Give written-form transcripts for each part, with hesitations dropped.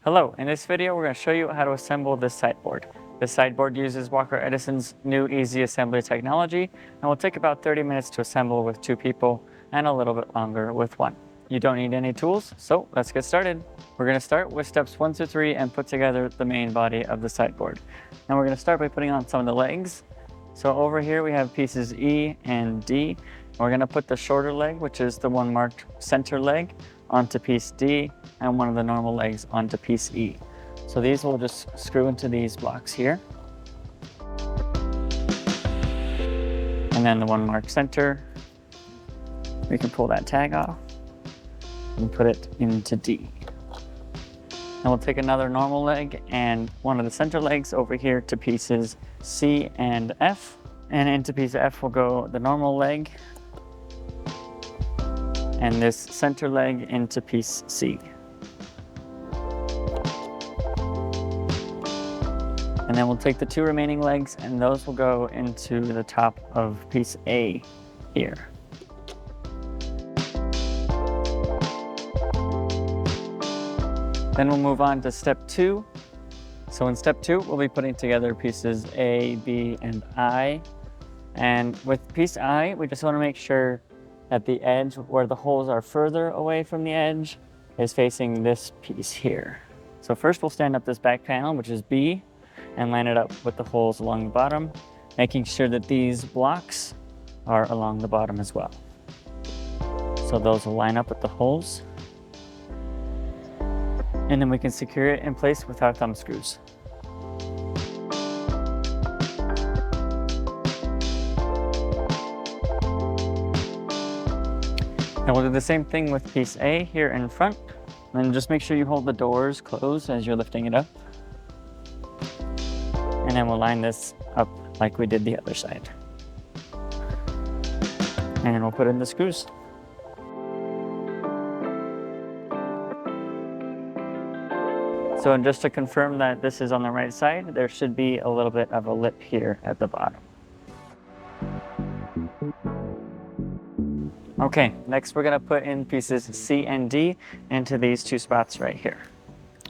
Hello, in this video we're going to show you how to assemble this sideboard. This sideboard uses Walker Edison's new easy assembly technology and will take about 30 minutes to assemble with 2 people and a little bit longer with 1. You don't need any tools, so let's get started. We're going to start with steps 1 to 3 and put together the main body of the sideboard. And we're going to start by putting on some of the legs. So over here we have pieces E and D. We're going to put the shorter leg, which is the one marked center leg, onto piece D, and one of the normal legs onto piece E. So these will just screw into these blocks here. And then the one marked center, we can pull that tag off and put it into D. And we'll take another normal leg and one of the center legs over here to pieces C and F. And into piece F will go the normal leg and this center leg into piece C. And then we'll take the 2 remaining legs and those will go into the top of piece A here. Then we'll move on to step 2. So in step 2, we'll be putting together pieces A, B, and I. And with piece I, we just want to make sure that the edge where the holes are further away from the edge is facing this piece here. So first we'll stand up this back panel, which is B, and line it up with the holes along the bottom, making sure that these blocks are along the bottom as well. So those will line up with the holes. And then we can secure it in place with our thumb screws. And we'll do the same thing with piece A here in front. And just make sure you hold the doors closed as you're lifting it up. And then we'll line this up like we did the other side. And we'll put in the screws. So just to confirm that this is on the right side, there should be a little bit of a lip here at the bottom. Okay, next we're going to put in pieces C and D into these 2 spots right here.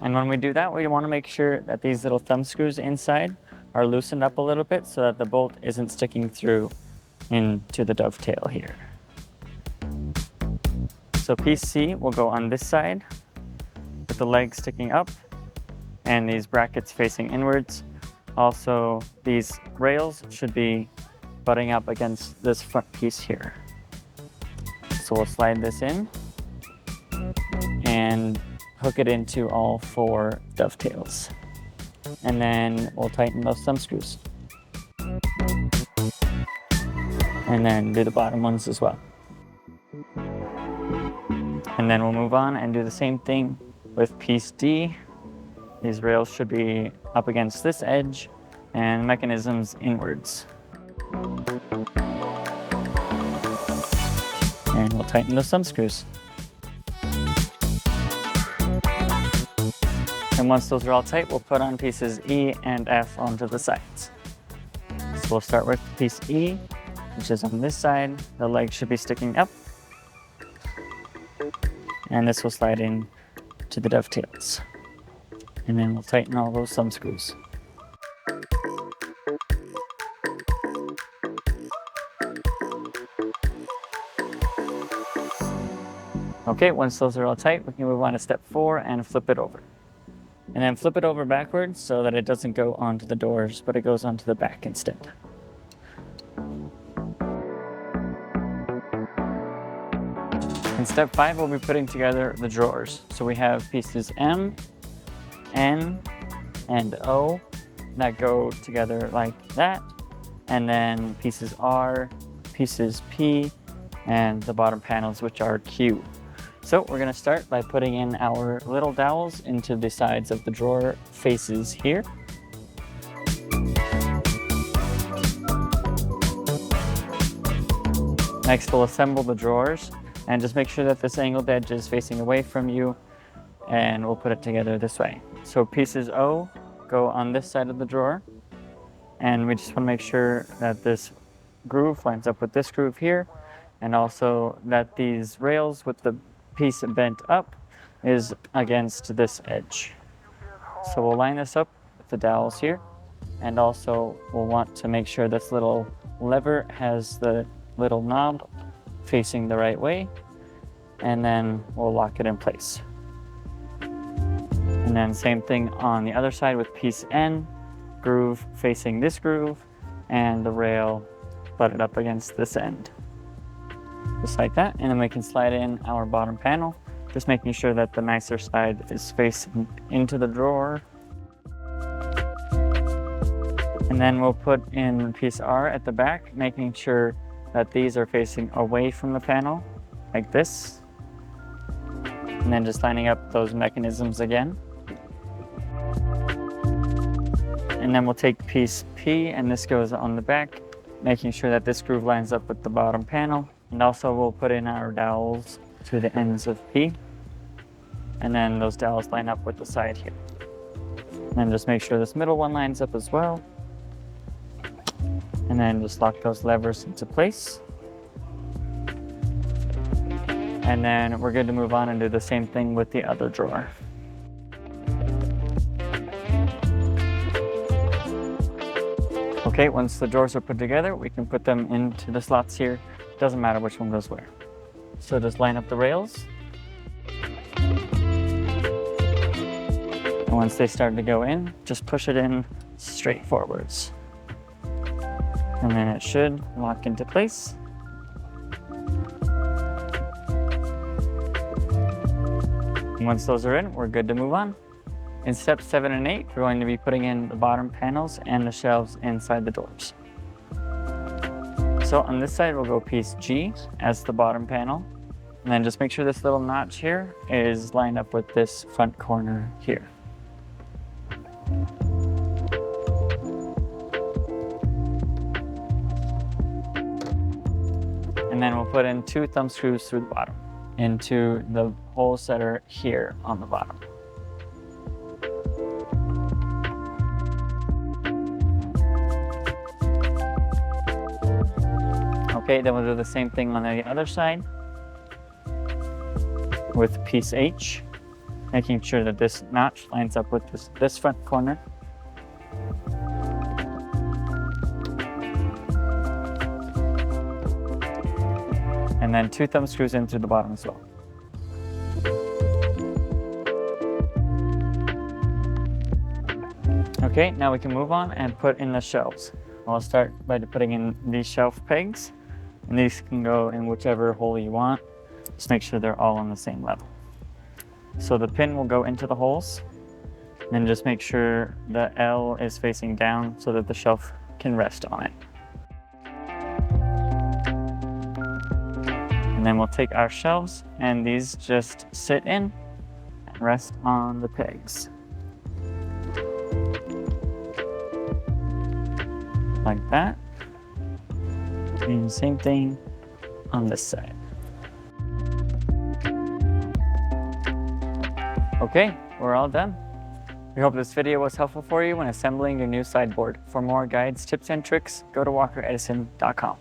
And when we do that, we want to make sure that these little thumb screws inside are loosened up a little bit so that the bolt isn't sticking through into the dovetail here. So piece C will go on this side with the legs sticking up and these brackets facing inwards. Also, these rails should be butting up against this front piece here. So we'll slide this in and hook it into all 4 dovetails. And then we'll tighten those thumb screws. And then do the bottom ones as well. And then we'll move on and do the same thing with piece D. These rails should be up against this edge and mechanisms inwards. And we'll tighten those thumb screws. And once those are all tight, we'll put on pieces E and F onto the sides. So we'll start with piece E, which is on this side. The leg should be sticking up. And this will slide in to the dovetails. And then we'll tighten all those thumb screws. Okay, once those are all tight, we can move on to step 4 and flip it over. And then flip it over backwards so that it doesn't go onto the doors, but it goes onto the back instead. In step 5, we'll be putting together the drawers. So we have pieces M, N, and O that go together like that. And then pieces R, pieces P, and the bottom panels, which are Q. So we're going to start by putting in our little dowels into the sides of the drawer faces here. Next we'll assemble the drawers and just make sure that this angled edge is facing away from you, and we'll put it together this way. So pieces O go on this side of the drawer, and we just want to make sure that this groove lines up with this groove here, and also that these rails with the piece bent up is against this edge. So we'll line this up with the dowels here. And also we'll want to make sure this little lever has the little knob facing the right way. And then we'll lock it in place. And then same thing on the other side with piece N, groove facing this groove, and the rail butted up against this end. Just like that. And then we can slide in our bottom panel, just making sure that the nicer side is facing into the drawer. And then we'll put in piece R at the back, making sure that these are facing away from the panel, like this. And then just lining up those mechanisms again. And then we'll take piece P, and this goes on the back, making sure that this groove lines up with the bottom panel. And also we'll put in our dowels to the ends of P. And then those dowels line up with the side here. And then just make sure this middle one lines up as well. And then just lock those levers into place. And then we're good to move on and do the same thing with the other drawer. Okay, once the drawers are put together, we can put them into the slots here. Doesn't matter which one goes where. So just line up the rails. And once they start to go in, just push it in straight forwards. And then it should lock into place. And once those are in, we're good to move on. In steps 7 and 8, we're going to be putting in the bottom panels and the shelves inside the doors. So on this side, we'll go piece G as the bottom panel. And then just make sure this little notch here is lined up with this front corner here. And then we'll put in 2 thumb screws through the bottom into the holes that are here on the bottom. Okay, then we'll do the same thing on the other side with piece H, making sure that this notch lines up with this front corner. And then 2 thumb screws in through the bottom as well. Okay, now we can move on and put in the shelves. I'll start by putting in these shelf pegs, and these can go in whichever hole you want. Just make sure they're all on the same level. So the pin will go into the holes, and then just make sure the L is facing down so that the shelf can rest on it. And then we'll take our shelves, and these just sit in and rest on the pegs. Like that. And same thing on this side. Okay, we're all done. We hope this video was helpful for you when assembling your new sideboard. For more guides, tips, and tricks, go to walkeredison.com.